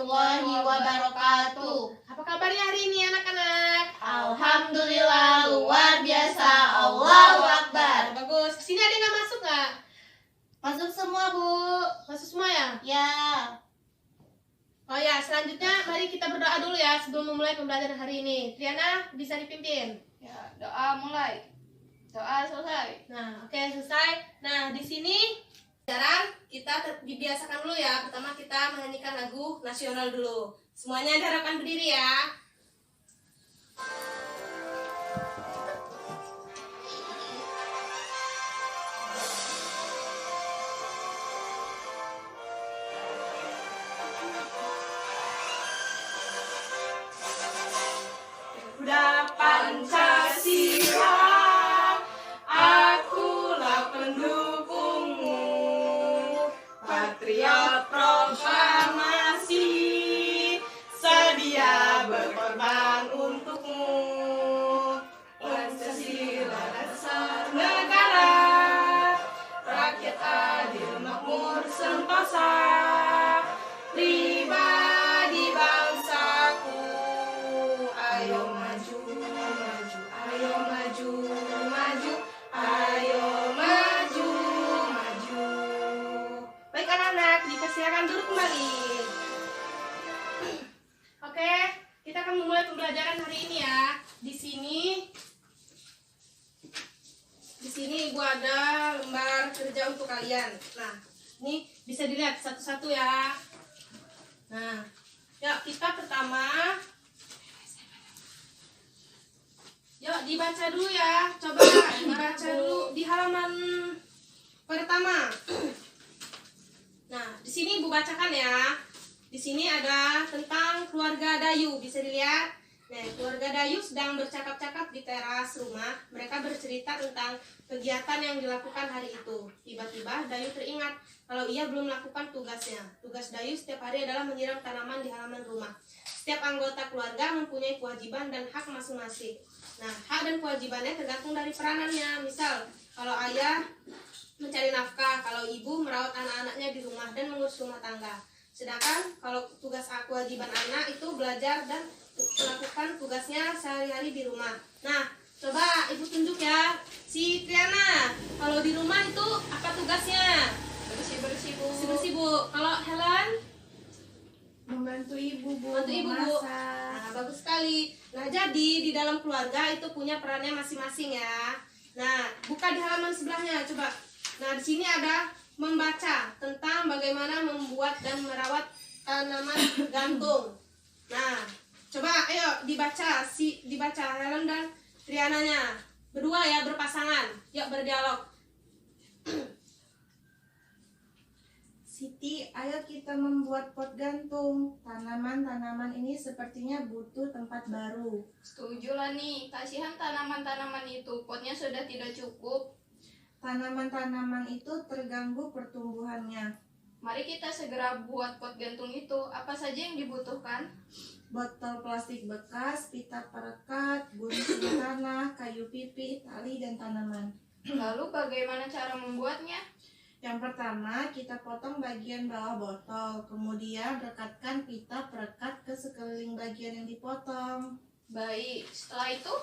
warahmatullahi wabarakatuh. Apa kabarnya hari ini anak-anak? Alhamdulillah, luar biasa. Allahu Akbar. Bagus. Sini ada yang nggak masuk nggak? Masuk semua, Bu. Masuk semua ya? Ya. Oh ya, selanjutnya mari kita berdoa dulu ya sebelum memulai pembelajaran hari ini. Triana bisa dipimpin. Ya, doa mulai. Doa selesai. Nah, oke, selesai. Nah, di sini sekarang kita dibiasakan dulu ya. Pertama kita menyanyikan lagu nasional dulu. Semuanya diharapkan berdiri ya. Udah Pancasila, akulah pendukungmu, patriot proklamasi, sedia berkorban untukmu. Pancasila dasar negara, rakyat adil makmur sentosa, pribadi bangsaku. Ayo maju, maju, ayo maju, maju, ayo maju, maju. Baik anak-anak, dipersilakan duduk kembali. Oke, kita akan memulai pembelajaran hari ini ya. Di sini Ibu ada lembar kerja untuk kalian. Nah, ini bisa dilihat satu-satu ya. Nah, yuk kita pertama. Yuk dibaca dulu ya. Coba dibaca dulu di halaman pertama. Nah, di sini Ibu bacakan ya. Di sini ada tentang keluarga Dayu, bisa dilihat. Nah, keluarga Dayu sedang bercakap-cakap di teras rumah. Mereka bercerita tentang kegiatan yang dilakukan hari itu. Tiba-tiba Dayu teringat kalau ia belum melakukan tugasnya. Tugas Dayu setiap hari adalah menyiram tanaman di halaman rumah. Setiap anggota keluarga mempunyai kewajiban dan hak masing-masing. Nah, hak dan kewajibannya tergantung dari peranannya. Misal, kalau ayah mencari nafkah, kalau ibu merawat anak-anaknya di rumah dan mengurus rumah tangga. Sedangkan kalau tugas kewajiban anak itu belajar dan melakukan tugasnya sehari-hari di rumah. Nah, coba ibu tunjuk ya, si Triana. Kalau di rumah itu apa tugasnya? Bersih-bersih, Bu. Bersih-bersih, Bu. Kalau Helen? Membantu ibu, Bu. Bantu ibu, Bu. Nah, bagus sekali. Nah, jadi di dalam keluarga itu punya perannya masing-masing ya. Nah, buka di halaman sebelahnya, coba. Nah, di sini ada membaca tentang bagaimana membuat dan merawat tanaman gantung. Nah, coba ayo dibaca Helen dan Triananya. Berdua ya, berpasangan. Yuk berdialog. Siti, ayo kita membuat pot gantung. Tanaman-tanaman ini sepertinya butuh tempat baru. Setuju lah nih. Kasihan tanaman-tanaman itu. Potnya sudah tidak cukup. Tanaman-tanaman itu terganggu pertumbuhannya. Mari kita segera buat pot gantung itu. Apa saja yang dibutuhkan? Botol plastik bekas, pita perekat, gunting tanah, kayu pipi, tali, dan tanaman. Lalu bagaimana cara membuatnya? Yang pertama, kita potong bagian bawah botol, kemudian rekatkan pita perekat ke sekeliling bagian yang dipotong. Baik, setelah itu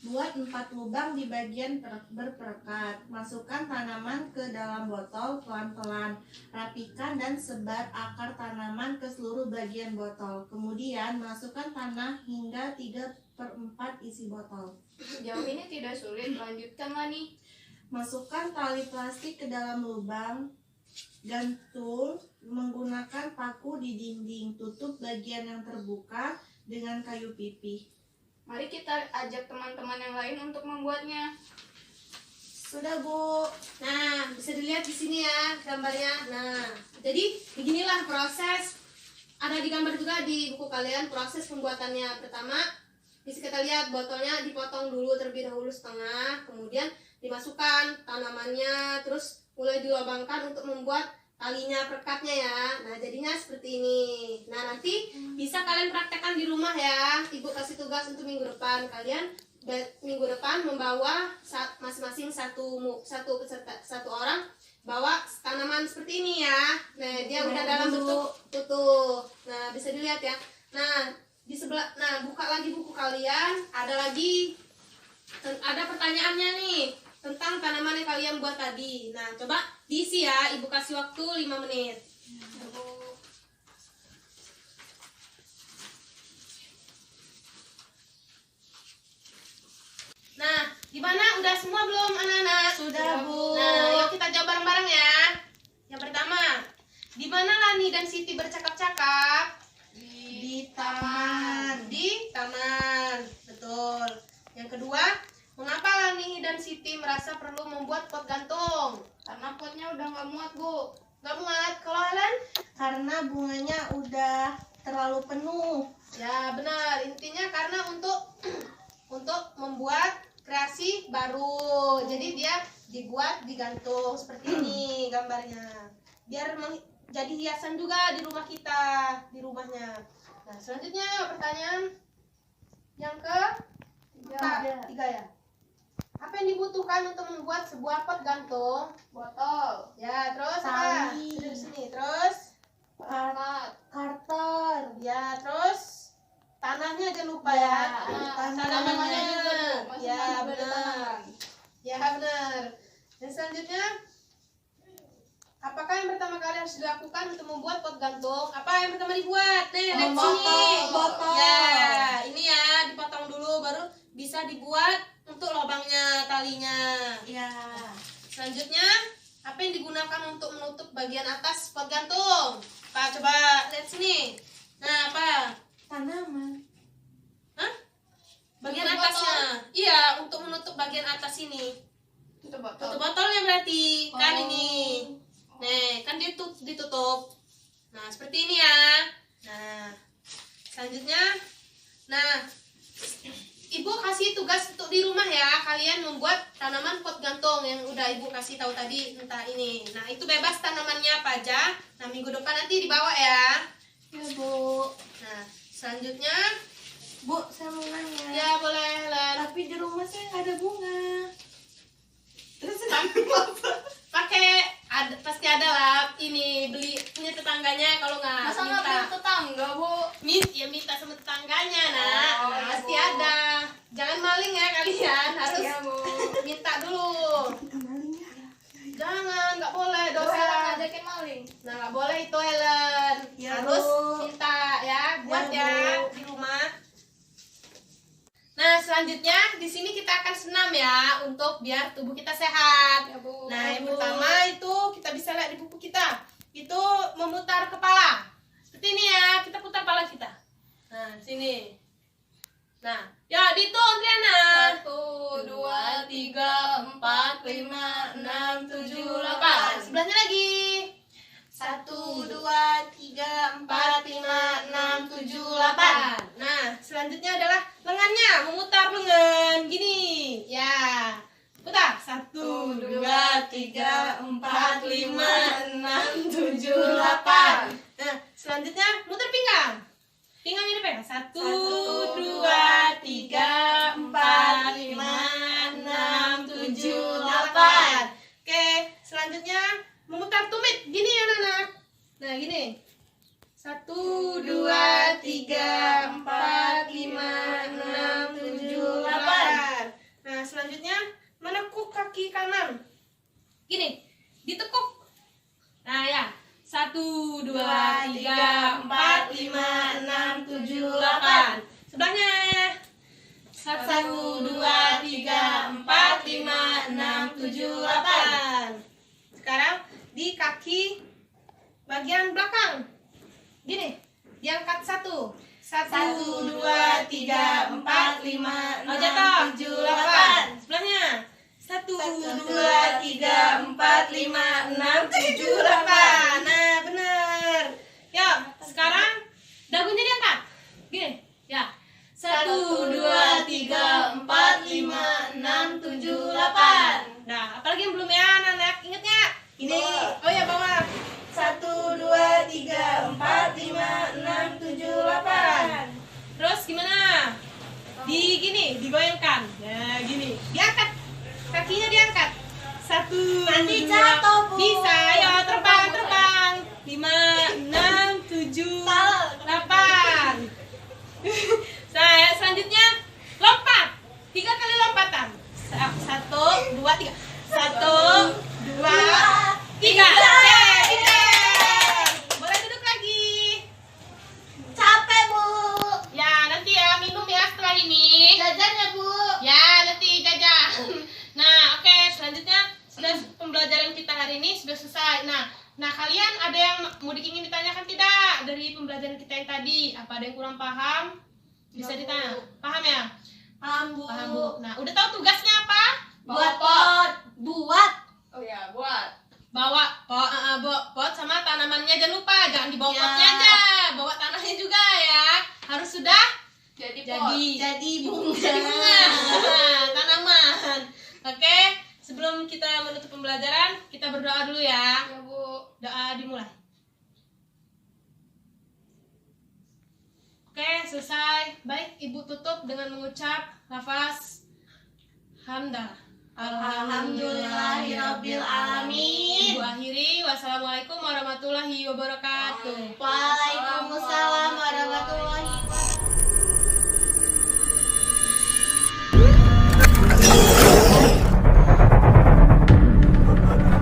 Buat 4 lubang di bagian berperekat. Masukkan tanaman ke dalam botol pelan-pelan. Rapikan dan sebar akar tanaman ke seluruh bagian botol. Kemudian masukkan tanah hingga 3/4 isi botol. jauh ini tidak sulit. Lanjutkanlah nih. Masukkan tali plastik ke dalam lubang. Gantung menggunakan paku di dinding. Tutup bagian yang terbuka dengan kayu pipih. Mari kita ajak teman-teman yang lain untuk membuatnya. Sudah, Bu. Nah, bisa dilihat di sini ya gambarnya. Nah, jadi beginilah proses. Ada di gambar juga di buku kalian proses pembuatannya. Pertama, bisa kita lihat botolnya dipotong dulu terlebih dahulu setengah, kemudian dimasukkan tanamannya, terus mulai dilobangkan untuk membuat talinya perekatnya ya. Nah, jadinya seperti ini. Nah, nanti bisa kalian praktekkan di rumah ya. Ibu kasih tugas untuk minggu depan. Kalian minggu depan membawa masing-masing satu orang bawa tanaman seperti ini ya. Nah, dia udah dalam bentuk tutup. dilihat ya. Nah, di sebelah, nah buka lagi buku kalian, ada pertanyaannya nih tentang tanaman yang kalian buat tadi. Nah, coba diisi ya, Ibu kasih waktu 5 menit. Nah, gimana? Udah semua belum anak-anak? Sudah, Bu. Nah, yuk kita jawab bareng-bareng ya. Yang pertama, di mana Lani dan Siti bercakap-cakap? Di taman. Di taman. Betul. Yang kedua, mengapa Lani dan Siti merasa perlu membuat pot gantung? Karena potnya udah nggak muat, Bu. Gak muat. Kalau Helen? Karena bunganya udah terlalu penuh. Ya, benar. Intinya karena untuk membuat kreasi baru. Jadi dia dibuat digantung seperti ini gambarnya. Biar jadi hiasan juga di rumah kita, di rumahnya. Nah, selanjutnya pertanyaan yang tiga ya. Apa yang dibutuhkan untuk membuat sebuah pot gantung? Botol. Ya, terus apa? Tali. Duduk sini. Terus Karton. ya, terus tanahnya jangan lupa Ya, ya. Tanamannya juga, Bu. Ya, Masing-masing ada benar. tanaman. Ya, benar. Dan selanjutnya, apakah yang pertama kali harus dilakukan untuk membuat pot gantung? Apa yang pertama dibuat? Nih, lihat sini. Botol. Ya, ini ya, dipotong dulu baru bisa dibuat untuk lubangnya, talinya. Ya. Selanjutnya, apa yang digunakan untuk menutup bagian atas pot gantung? Pak, coba lihat sini. Nah, apa? Tanaman. Hah? Bagian Tutup atasnya. Iya, untuk menutup bagian atas ini. Itu botol. Tutup botolnya berarti kan Oh. ini. Nih, kan dia ditutup. Nah, seperti ini ya. Nah, selanjutnya, nah, Ibu kasih tugas untuk di rumah ya. Kalian membuat tanaman pot gantung yang udah Ibu kasih tahu tadi tentang ini. Nah, itu bebas tanamannya apa aja. Nah, minggu depan nanti dibawa ya. Ya, Bu. Nah, selanjutnya, Bu, saya mau nanya. ya boleh Len. Tapi di rumah saya nggak ada bunga. Terus pasti ada lah ini beli punya tetangganya kalau nggak Masa nggak minta beli tetangga, Bu? minta sama tetangganya nah, Oh, nah iya, pasti Bu. ada, jangan maling ya kalian, harus Iya, Bu. minta dulu, kita maling ya. jangan, nggak boleh Dosa dosa. ngajakin maling. Nah, nggak boleh itu Helen, Ya, harus Bu. minta ya buat Ya, ya Bu. di rumah. Nah, selanjutnya di sini kita akan senam ya untuk biar tubuh kita sehat. Ya, Bu. Nah, yang Bu. pertama itu kita bisa lihat di buku kita. Itu memutar kepala. Seperti ini ya, kita putar kepala kita. Nah, sini. Nah, ya dihitung Triana. 1, 2, 3, 4, 5, 6, 7, 8. Sebelahnya lagi. 1, 2, 3, 4, 5, 6, 7, 8. Nah, selanjutnya adalah lengannya, memutar lengan gini. Ya. Putar. 1, 2, 3, 4, 5, 6, 7, 8. Nah, selanjutnya muter pinggang. Pinggang ini apa? 1, 2, 3, 4, 5, 6, 7, 8. Oke, selanjutnya memutar tumit gini ya anak. Nah, gini. 1, 2, 3, 4, 5, 6, 7, 8. Nah, selanjutnya menekuk kaki kanan. Gini, ditekuk. Nah, ya. 1, 2, 3, 4, 5, 6, 7, 8. Sebelahnya. 1, 2, 3, 4, 5, 6, 7, 8. Sekarang di kaki bagian belakang. Gini, diangkat 1. 1, 2, 3, 4, 5, 6, 7, 8. Sebelahnya. 1, 2, 3, 4, 5, 6, 7, 8. Nah, bener. Yuk, sekarang dagunya diangkat. Gini, ya. 1, 2, 3, 4, 5, 6, 7, 8. Nah, apalagi yang belum ya, anak-anak? Ingat nggak? Ini. Oh ya, bawah. 1, 2, 3, 4, 5, 6, 7, 8. Terus gimana? Gini, digoyangkan. Nah, gini. Diangkat. Kakinya diangkat. 1, Nanti 2. jatuh, Bu. Bisa, ayo terbang. 5, 6, 7, 8. pembelajaran kita yang tadi? Apa ada yang kurang paham? Bisa ditanya. Paham ya? Paham, Bu. Paham, Bu. Nah, udah tahu tugasnya apa? Buat pot. Buat. Oh ya, buat. Bawa pot sama tanamannya, jangan lupa, jangan dibawa Ya. potnya aja, bawa tanahnya juga ya. Harus sudah Jadi pot. Jadi bunga. jadi bunga. Tanaman. Oke, sebelum kita menutup pembelajaran, kita berdoa dulu ya. Ya, Bu. Doa dimulai. Oke, selesai. Baik, Ibu tutup dengan mengucap lafaz hamdalah. Alhamdulillahirabbil alamin. Ibu akhiri, wassalamualaikum warahmatullahi wabarakatuh. Waalaikumsalam